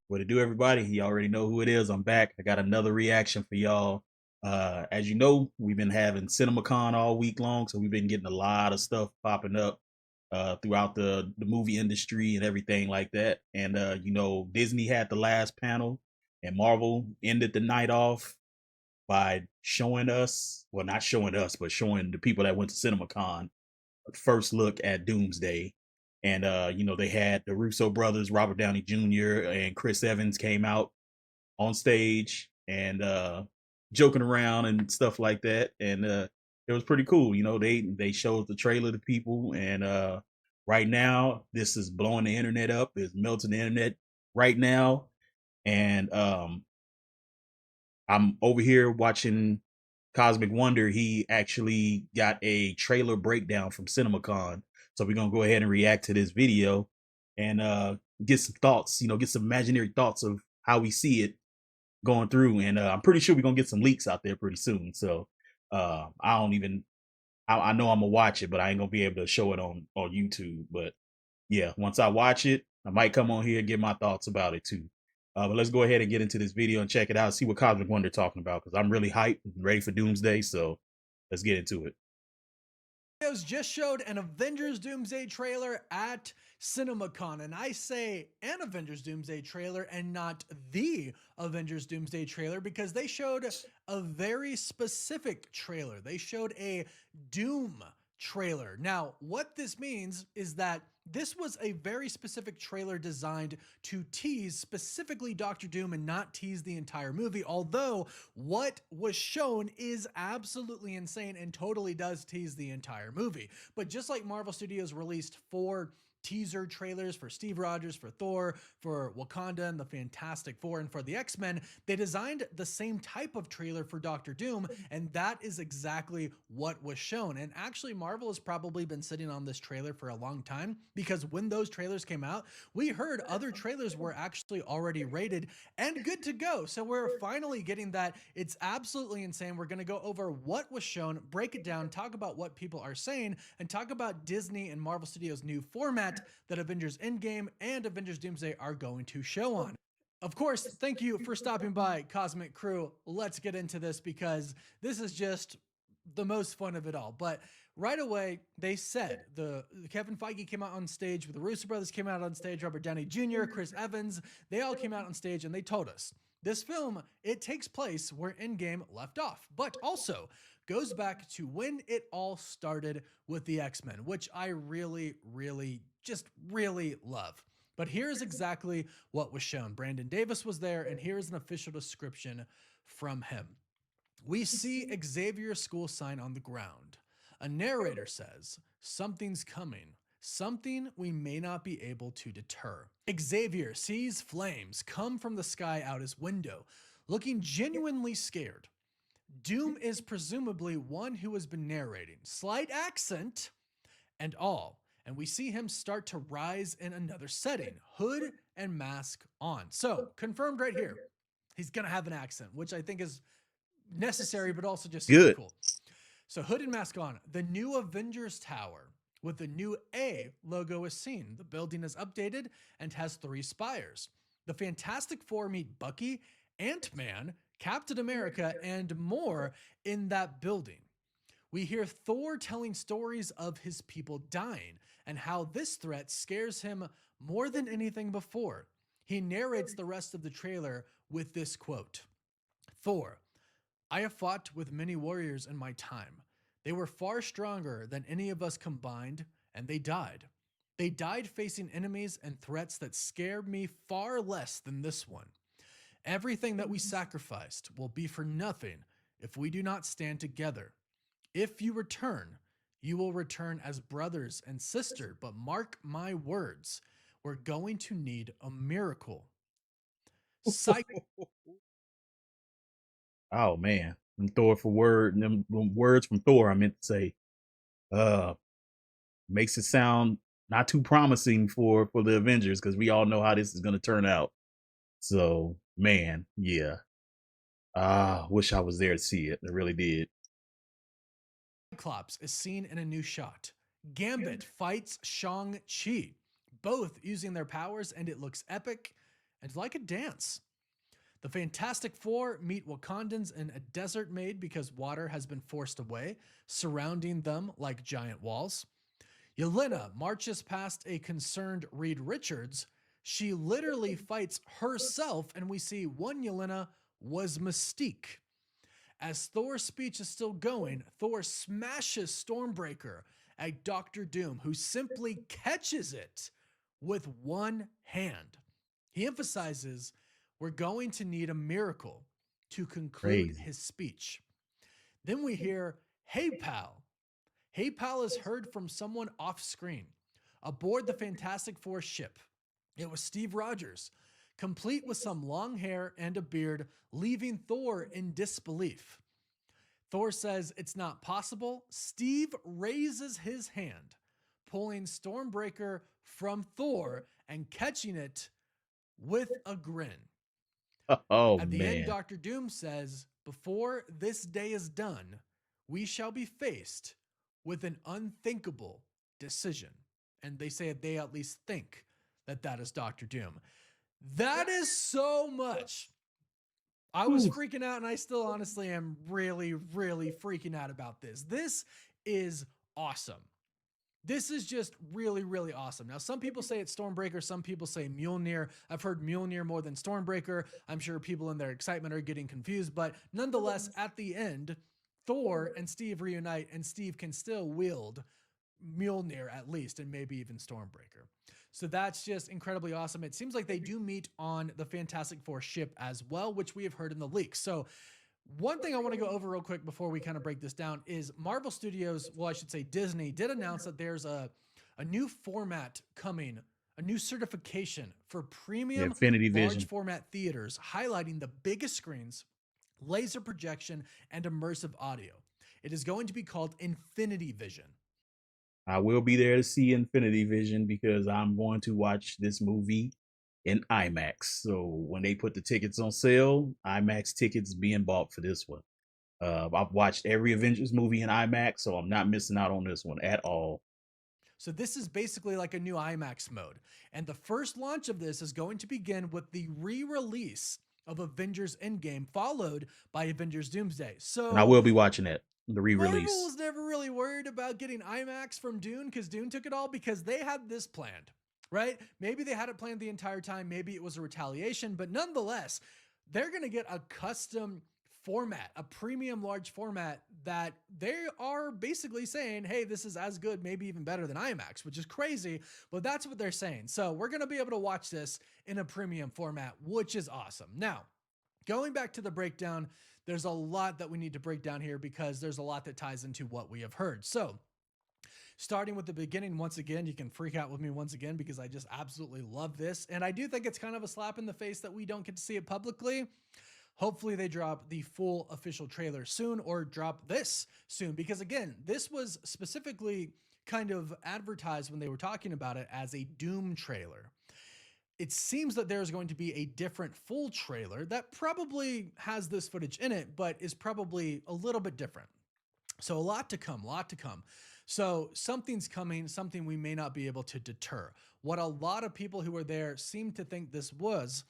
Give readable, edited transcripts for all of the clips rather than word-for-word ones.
What it do, everybody? You already know who it is. I'm back. I got another reaction for y'all. As you know, we've been having CinemaCon all week long, so we've been getting a lot of stuff popping up throughout the movie industry and everything like that. And you know, Disney had the last panel, and Marvel ended the night off by showing us, well, not showing us, but showing the people that went to CinemaCon a first look at Doomsday. And you know, they had the Russo brothers, Robert Downey Jr. and Chris Evans came out on stage and joking around and stuff like that. And it was pretty cool. You know, they showed the trailer to people, and right now this is blowing the internet up. It's melting the internet right now. And I'm over here watching Cosmic Wonder. He actually got a trailer breakdown from CinemaCon. So we're gonna go ahead and react to this video and get some thoughts, you know, get some imaginary thoughts of how we see it going through. And I'm pretty sure we're gonna get some leaks out there pretty soon. So I don't even I know I'm gonna watch it, but I ain't gonna be able to show it on YouTube. But yeah, once I watch it, I might come on here and give my thoughts about it too. But let's go ahead and get into this video and check it out, see what Cosmic Wonder talking about, because I'm really hyped and ready for Doomsday. So let's get into it. Just showed an Avengers Doomsday trailer at CinemaCon, and I say an Avengers Doomsday trailer and not the Avengers Doomsday trailer because they showed a very specific trailer. They showed a Doom trailer. Now, what this means is that this was a very specific trailer designed to tease specifically Doctor Doom and not tease the entire movie, although what was shown is absolutely insane and totally does tease the entire movie. But just like Marvel Studios released 4 teaser trailers for Steve Rogers, for Thor, for Wakanda and the Fantastic Four, and for the X-Men, they designed the same type of trailer for Doctor Doom, and that is exactly what was shown. And actually, Marvel has probably been sitting on this trailer for a long time, because when those trailers came out, we heard other trailers were actually already rated and good to go. So we're finally getting that. It's absolutely insane. We're going to go over what was shown, break it down, talk about what people are saying, and talk about Disney and Marvel Studios' new format that Avengers Endgame and Avengers Doomsday are going to show on. Of course, thank you for stopping by, Cosmic Crew. Let's get into this because this is just the most fun of it all. But right away, they said the Kevin Feige came out on stage, the Russo brothers came out on stage, Robert Downey Jr., Chris Evans, they all came out on stage and they told us this film, it takes place where Endgame left off, but also goes back to when it all started with the X-Men, which I really love. But here's exactly what was shown. Brandon Davis was there, and here's an official description from him. We see Xavier's school sign on the ground. A narrator says, "Something's coming. Something we may not be able to deter." Xavier sees flames come from the sky out his window, looking genuinely scared. Doom is presumably one who has been narrating, slight accent and all, and we see him start to rise in another setting, hood and mask on. So confirmed right here, he's gonna have an accent, which I think is necessary, but also just super cool. So hood and mask on. The new Avengers Tower with the new A logo is seen. The building is updated and has 3 spires. The Fantastic Four meet Bucky, Ant-Man, Captain America, and more in that building. We hear Thor telling stories of his people dying and how this threat scares him more than anything before. He narrates the rest of the trailer with this quote: Thor, I have fought with many warriors in my time. They were far stronger than any of us combined, and they died. They died facing enemies and threats that scared me far less than this one. Everything that we sacrificed will be for nothing if we do not stand together. If you return, you will return as brothers and sister, but mark my words, we're going to need a miracle. Oh man, them words from Thor. I meant to say, makes it sound not too promising for the Avengers, because we all know how this is going to turn out. So man, yeah. Wish I was there to see it. I really did. Cyclops is seen in a new shot. Gambit fights Shang-Chi, both using their powers, and it looks epic and like a dance. The Fantastic Four meet Wakandans in a desert made because water has been forced away, surrounding them like giant walls. Yelena marches past a concerned Reed Richards. She literally fights herself, and we see one Yelena was Mystique. As Thor's speech is still going, Thor smashes Stormbreaker at Doctor Doom, who simply catches it with one hand. He emphasizes, "We're going to need a miracle," to conclude Crazy. his speech. Then we hear, "Hey, pal." Hey, pal is heard from someone off screen aboard the Fantastic Four ship. It was Steve Rogers, complete with some long hair and a beard, leaving Thor in disbelief. Thor says it's not possible. Steve raises his hand, pulling Stormbreaker from Thor and catching it with a grin. Oh At the end, man. Doctor Doom says, "Before this day is done, we shall be faced with an unthinkable decision." And they say they at least think that that is Doctor Doom. That is so much. I was Whew. freaking out, and I still honestly am really, really freaking out about this. This is awesome. This is just really, really awesome. Now, some people say it's Stormbreaker, some people say Mjolnir. I've heard Mjolnir more than Stormbreaker. I'm sure people in their excitement are getting confused, but nonetheless, at the end, Thor and Steve reunite, and Steve can still wield Mjolnir at least, and maybe even Stormbreaker. So that's just incredibly awesome. It seems like they do meet on the Fantastic Four ship as well, which we have heard in the leaks. So one thing I want to go over real quick before we kind of break this down is Marvel Studios, well, I should say Disney, did announce that there's a new format coming, a new certification for The premium Infinity large Vision. format theaters, highlighting the biggest screens, laser projection, and immersive audio. It is going to be called Infinity Vision. I will be there to see Infinity Vision because I'm going to watch this movie in IMAX. So when they put the tickets on sale, IMAX tickets being bought for this one. I've watched every Avengers movie in IMAX, so I'm not missing out on this one at all. So this is basically like a new IMAX mode. And the first launch of this is going to begin with the re-release of Avengers Endgame, followed by Avengers Doomsday. And I So will be watching that, the Marvel re-release. was never really worried about getting IMAX from Dune because Dune took it all, because they had this planned, right? Maybe they had it planned the entire time. Maybe it was a retaliation, but nonetheless, they're going to get a custom format, a premium large format that they are basically saying, "Hey, this is as good, maybe even better than IMAX," which is crazy, but that's what they're saying. So we're going to be able to watch this in a premium format, which is awesome. Now, going back to the breakdown, there's a lot that we need to break down here because there's a lot that ties into what we have heard. So, starting with the beginning, once again, you can freak out with me once again because I just absolutely love this. And I do think it's kind of a slap in the face that we don't get to see it publicly. Hopefully, they drop the full official trailer soon, or drop this soon, because again, this was specifically kind of advertised when they were talking about it as a Doom trailer. It seems that there's going to be a different full trailer that probably has this footage in it, but is probably a little bit different. So a lot to come, a lot to come. So something's coming, something we may not be able to deter. What a lot of people who were there seem to think this was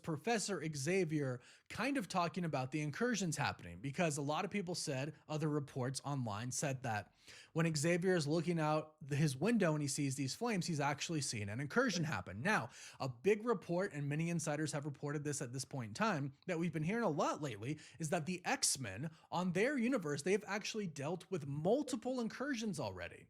Professor Xavier kind of talking about the incursions happening, because a lot of people said, other reports online said that when Xavier is looking out his window and he sees these flames, he's actually seeing an incursion happen. Now, a big report, and many insiders have reported this at this point in time, that we've been hearing a lot lately, is that the X-Men on their universe, they've actually dealt with multiple incursions already.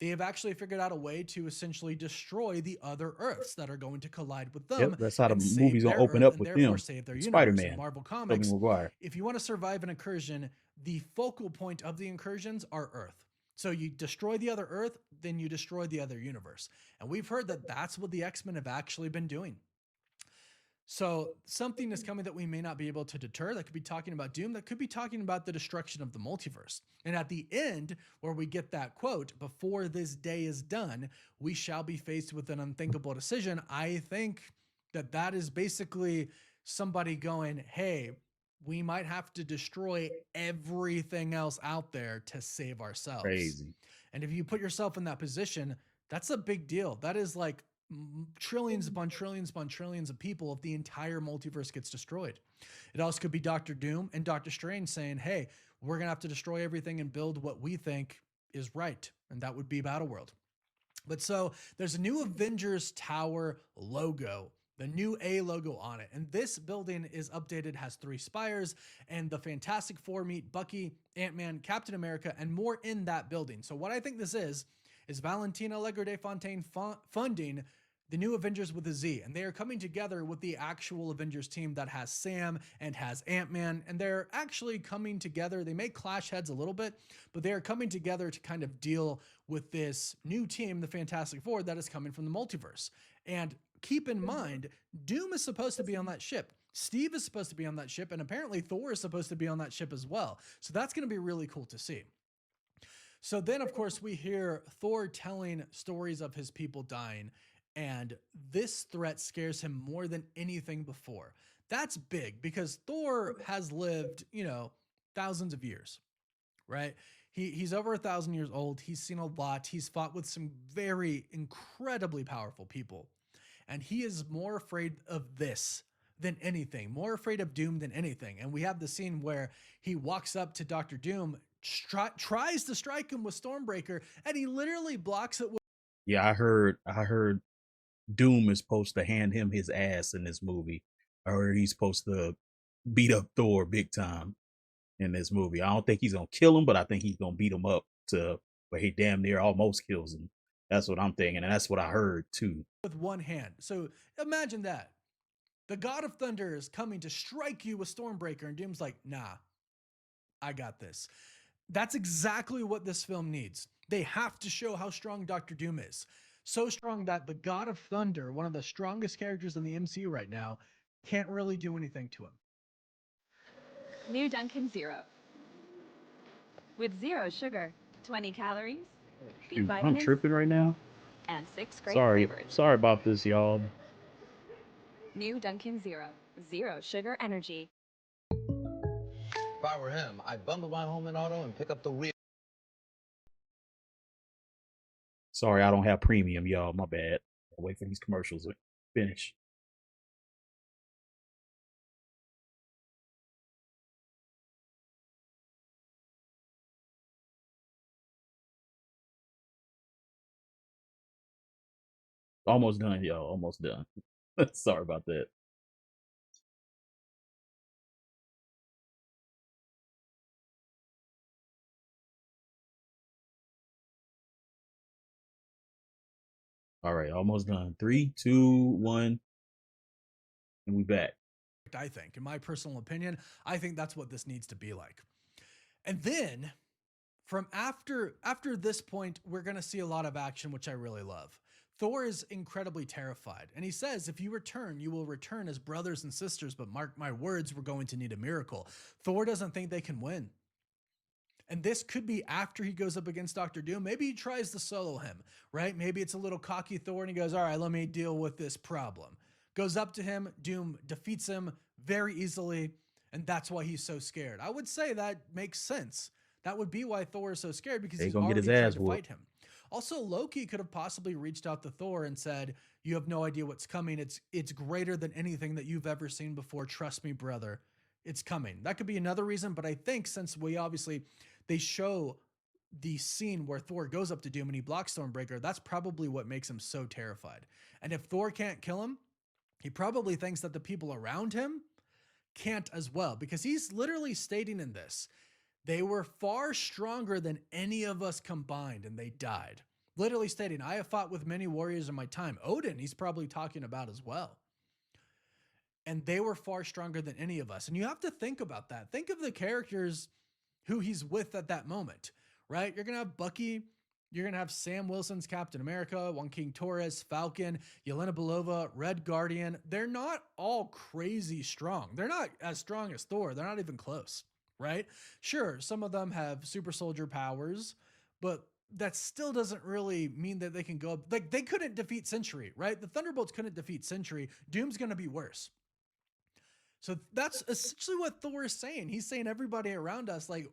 They have actually figured out a way to essentially destroy the other Earths that are going to collide with Yep, them that's how the and save movie's gonna their open Earth, up and with therefore them save their and universe. In Spider-Man, Marvel Tobey Comics, Maguire. if you want to survive an incursion, the focal point of the incursions are Earth. So you destroy the other Earth, then you destroy the other universe. And we've heard that that's what the X-Men have actually been doing. So something is coming that we may not be able to deter, that could be talking about Doom, that could be talking about the destruction of the multiverse. And at the end, where we get that quote, "Before this day is done, we shall be faced with an unthinkable decision," I think that that is basically somebody going, "Hey, we might have to destroy everything else out there to save ourselves." Crazy. And if you put yourself in that position, that's a big deal. That is like trillions upon trillions upon trillions of people if the entire multiverse gets destroyed. It also could be Doctor Doom and Doctor Strange saying, hey, we're going to have to destroy everything and build what we think is right. And that would be Battleworld. But so there's a new Avengers Tower logo, the new A logo on it. And this building is updated, has 3 spires, and the Fantastic Four meet Bucky, Ant-Man, Captain America, and more in that building. So what I think this is Valentina Allegro de Fontaine funding the new Avengers with a Z, and they are coming together with the actual Avengers team that has Sam and has Ant-Man, and they're actually coming together. They may clash heads a little bit, but they are coming together to kind of deal with this new team, the Fantastic Four, that is coming from the multiverse. And keep in mind, Doom is supposed to be on that ship. Steve is supposed to be on that ship, and apparently Thor is supposed to be on that ship as well. So that's going to be really cool to see. So then, of course, we hear Thor telling stories of his people dying, and this threat scares him more than anything before. That's big because Thor has lived, thousands of years, right? He's over 1,000 years old. He's seen a lot. He's fought with some very incredibly powerful people, and he is more afraid of this than anything, more afraid of Doom than anything. And we have the scene where he walks up to Doctor Doom, tries to strike him with Stormbreaker, and he literally blocks it with. Yeah, I heard Doom is supposed to hand him his ass in this movie, or he's supposed to beat up Thor big time in this movie. I don't think he's gonna kill him, but I think he's gonna beat him up to where he damn near almost kills him. That's what I'm thinking, and that's what I heard too. With one hand. So imagine that. The God of Thunder is coming to strike you with Stormbreaker, and Doom's like, nah, I got this. That's exactly what this film needs. They have to show how strong Doctor Doom is. So strong that the God of Thunder, one of the strongest characters in the MCU right now, can't really do anything to him. New Dunkin' Zero. With 0 sugar, 20 calories, B Dude, I'm vitamins, tripping right now. and 6 great Sorry, flavors. sorry about this, y'all. New Dunkin' Zero. 0 sugar energy. If I were him, I'd bundle my home and auto and pick up the real. Sorry, I don't have premium, y'all. My bad. I'll wait for these commercials to finish. Almost done, y'all. Almost done. Sorry about that. All right, almost done. 3, 2, 1, and we back. I think, in my personal opinion, I think that's what this needs to be like. And then from after this point, we're going to see a lot of action, which I really love. Thor is incredibly terrified, and he says, if you return, you will return as brothers and sisters, but mark my words, we're going to need a miracle. Thor doesn't think they can win. And this could be after he goes up against Doctor Doom. Maybe he tries to solo him, right? Maybe it's a little cocky Thor and he goes, all right, let me deal with this problem. Goes up to him, Doom defeats him very easily, and that's why he's so scared. I would say that makes sense. That would be why Thor is so scared, because He's he's gonna get already his tried ass to whooped. fight him. Also, Loki could have possibly reached out to Thor and said, you have no idea what's coming. It's greater than anything that you've ever seen before. Trust me, brother. It's coming. That could be another reason, but I think since they show the scene where Thor goes up to Doom and he blocks Stormbreaker, that's probably what makes him so terrified. And if Thor can't kill him, he probably thinks that the people around him can't as well, because he's literally stating in this, they were far stronger than any of us combined and they died. Literally stating, I have fought with many warriors in my time. Odin, he's probably talking about as well. And they were far stronger than any of us. And you have to think about that. Think of the characters who he's with at that moment, right? You're going to have Bucky. You're going to have Sam Wilson's Captain America, Joaquin Torres, Falcon, Yelena Belova, Red Guardian. They're not all crazy strong. They're not as strong as Thor. They're not even close, right? Sure, some of them have super soldier powers, but that still doesn't really mean that they can go up. Like, they couldn't defeat Sentry, right? The Thunderbolts couldn't defeat Sentry. Doom's going to be worse. So that's essentially what Thor is saying. He's saying everybody around us, like,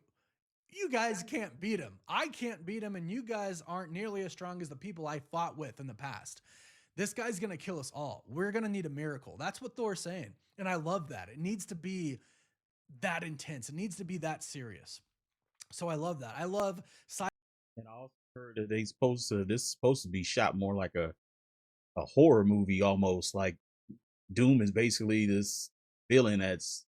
you guys can't beat him. I can't beat him, and you guys aren't nearly as strong as the people I fought with in the past. This guy's going to kill us all. We're going to need a miracle. That's what Thor's saying. And I love that. It needs to be that intense. It needs to be that serious. So I love that. I love And I also heard that this is supposed to be shot more like a horror movie almost. Like Doom is basically this villain that's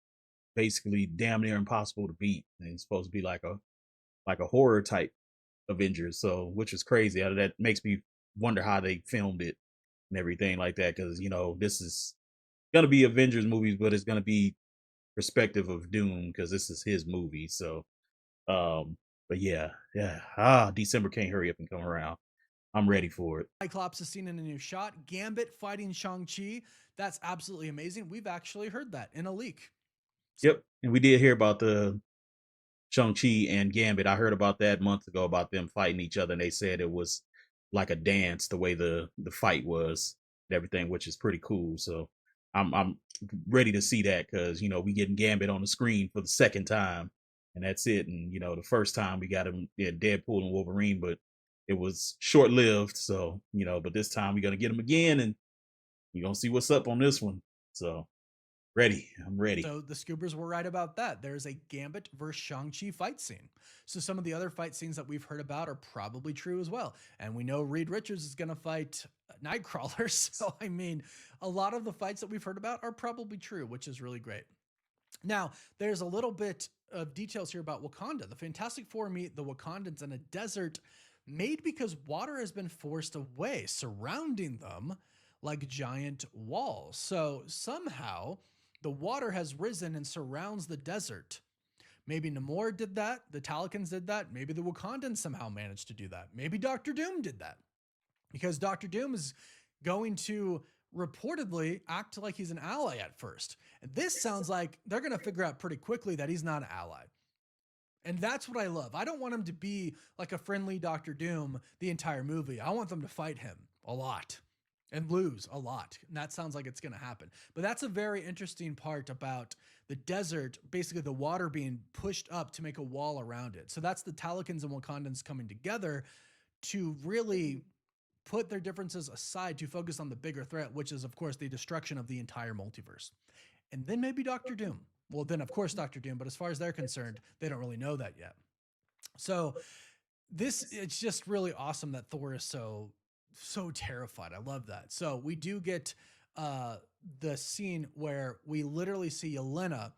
basically damn near impossible to beat. And it's supposed to be like a horror type Avengers. So which is crazy. That makes me wonder how they filmed it and everything like that. Because this is gonna be Avengers movies, but it's gonna be perspective of Doom because this is his movie. So but yeah. December can't hurry up and come around. I'm ready for it. Cyclops is seen in a new shot. Gambit fighting Shang-Chi. That's absolutely amazing. We've actually heard that in a leak. Yep. And we did hear about the Shang-Chi and Gambit. I heard about that months ago about them fighting each other, and they said it was like a dance the way the fight was and everything, which is pretty cool. So I'm ready to see that because we getting Gambit on the screen for the second time, and that's it. And the first time we got him, Deadpool and Wolverine, but it was short lived. So but this time we're gonna get him again, and we're gonna see what's up on this one. So ready, I'm ready. So the Scoobers were right about that. There's a Gambit versus Shang-Chi fight scene. So some of the other fight scenes that we've heard about are probably true as well. And we know Reed Richards is going to fight Nightcrawler. So, I mean, a lot of the fights that we've heard about are probably true, which is really great. Now, there's a little bit of details here about Wakanda. The Fantastic Four meet the Wakandans in a desert made because water has been forced away, surrounding them like giant walls. So somehow the water has risen and surrounds the desert. Maybe Namor did that. The Talikans did that. Maybe the Wakandans somehow managed to do that. Maybe Doctor Doom did that because Doctor Doom is going to reportedly act like he's an ally at first. And this sounds like they're going to figure out pretty quickly that he's not an ally. And that's what I love. I don't want him to be like a friendly Doctor Doom the entire movie. I want them to fight him a lot and lose a lot. And that sounds like it's going to happen. But that's a very interesting part about the desert, basically the water being pushed up to make a wall around it. So that's the Talikans and Wakandans coming together to really put their differences aside to focus on the bigger threat, which is, of course, the destruction of the entire multiverse. And then maybe Doctor Doom. Well, then, of course, Doctor Doom. But as far as they're concerned, they don't really know that yet. So it's just really awesome that Thor is so terrified. I love that. So we do get the scene where we literally see Yelena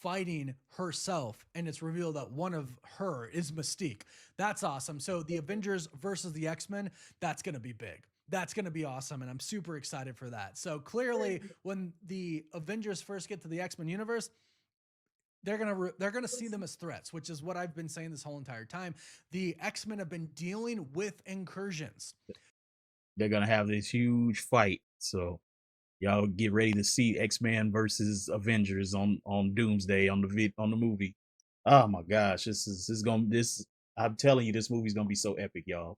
fighting herself, and it's revealed that one of her is Mystique. That's awesome. So the Avengers versus the X-Men, that's going to be big. That's going to be awesome, and I'm super excited for that. So clearly, when the Avengers first get to the X-Men universe, they're gonna see them as threats, which is what I've been saying this whole entire time. The X-Men have been dealing with incursions. They're gonna have this huge fight, so y'all get ready to see X-Men versus Avengers on Doomsday on the movie. Oh my gosh, I'm telling you, this movie's gonna be so epic, y'all.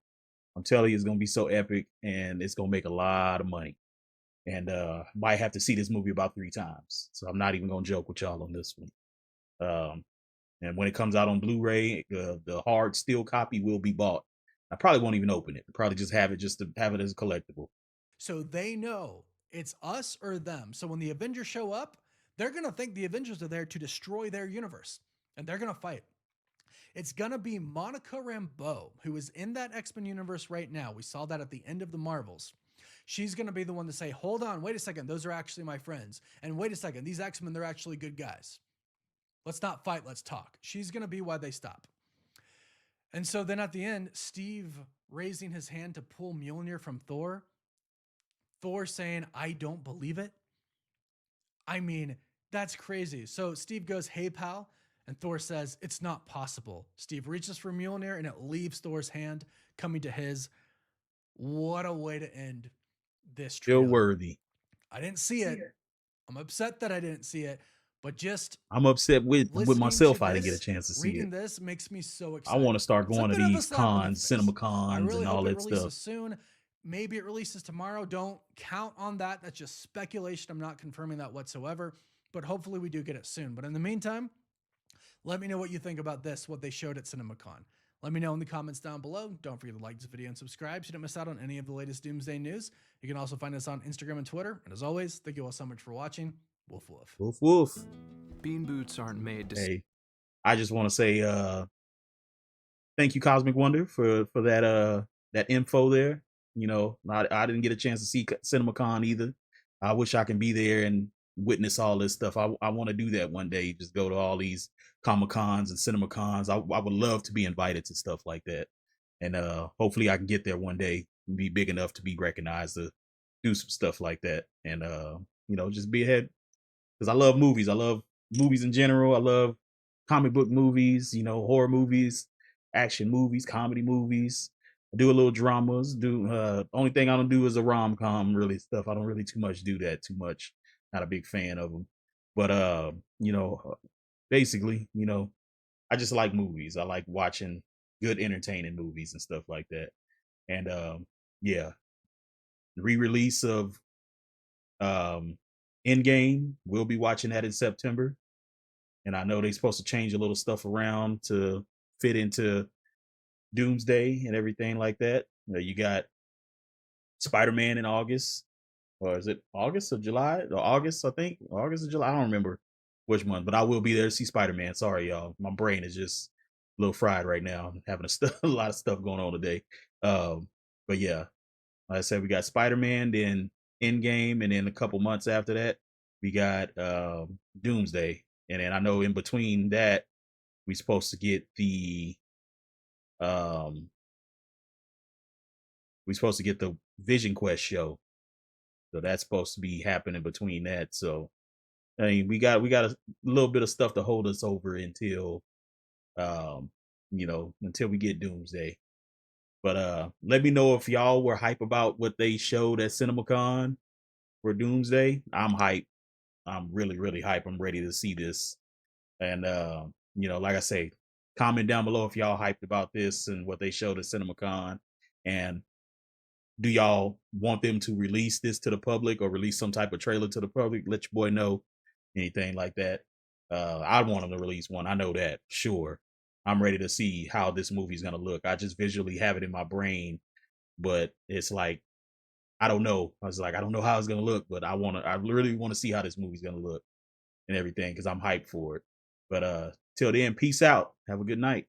I'm telling you, it's gonna be so epic, and it's gonna make a lot of money. And might have to see this movie about 3 times. So I'm not even gonna joke with y'all on this one. And when it comes out on Blu-ray, the hard steel copy will be bought. I probably won't even open it. I'll probably just have it to have it as a collectible. So they know it's us or them. So when the Avengers show up, they're gonna think the Avengers are there to destroy their universe, and they're gonna fight. It's gonna be Monica Rambeau, who is in that X-Men universe right now. We saw that at the end of the Marvels. She's gonna be the one to say, "Hold on, wait a second, those are actually my friends, and wait a second, these X-Men, they're actually good guys. Let's not fight, let's talk." She's going to be why they stop. And so then at the end, Steve raising his hand to pull Mjolnir from Thor. Thor saying, "I don't believe it." I mean, that's crazy. So Steve goes, "Hey, pal." And Thor says, "It's not possible." Steve reaches for Mjolnir and it leaves Thor's hand, coming to his. What a way to end this Still trailer. worthy. I didn't see it. I'm upset that I didn't see it. But just I'm upset with myself. I didn't get a chance to see reading it. this makes me so excited. I want to start going to these cons, I CinemaCons, really and hope all it that releases stuff. soon. Maybe it releases tomorrow. Don't count on that. That's just speculation. I'm not confirming that whatsoever. But hopefully we do get it soon. But in the meantime, Let me know what you think about this, what they showed at CinemaCon. Let me know in the comments down below. Don't forget to like this video and subscribe so you don't miss out on any of the latest Doomsday news. You can also find us on Instagram and Twitter. And as always, thank you all so much for watching. Woof woof. Woof woof. Bean boots aren't made to. Hey, I just want to say thank you, Cosmic Wonder, for that info there. You know, I didn't get a chance to see CinemaCon either. I wish I can be there and witness all this stuff. I want to do that one day. Just go to all these Comic Cons and CinemaCons. I would love to be invited to stuff like that, and hopefully I can get there one day and be big enough to be recognized to do some stuff like that, and you know, just be ahead because I love movies. I love movies in general. I love comic book movies, you know, horror movies, action movies, comedy movies. I do a little dramas. Only thing I don't do is a rom-com really stuff. I don't really too much do that too much. Not a big fan of them. But you know, basically, you know, I just like movies. I like watching good entertaining movies and stuff like that. And yeah, the re-release of Endgame, we'll be watching that in September. And I know they're supposed to change a little stuff around to fit into Doomsday and everything like that. You know, you got Spider-Man in August, or is it August or July? Or August, I think. August or July. I don't remember which one, but I will be there to see Spider-Man. Sorry, y'all. My brain is just a little fried right now. I'm having a lot of stuff going on today. But yeah, like I said, we got Spider-Man, then Endgame, and then a couple months after that, we got Doomsday. And then I know in between that, we're supposed to get the Vision Quest show. So that's supposed to be happening between that. So I mean, we got a little bit of stuff to hold us over until you know, until we get Doomsday. But let me know if y'all were hype about what they showed at CinemaCon for Doomsday. I'm hype. I'm really, really hype. I'm ready to see this. And you know, like I say, comment down below if y'all hyped about this and what they showed at CinemaCon. And do y'all want them to release this to the public or release some type of trailer to the public? Let your boy know. Anything like that. I want them to release one. I know that. Sure. I'm ready to see how this movie's gonna look. I just visually have it in my brain, but it's like I don't know. I was like, I don't know how it's gonna look, but I really want to see how this movie's gonna look and everything because I'm hyped for it. But till then, peace out. Have a good night.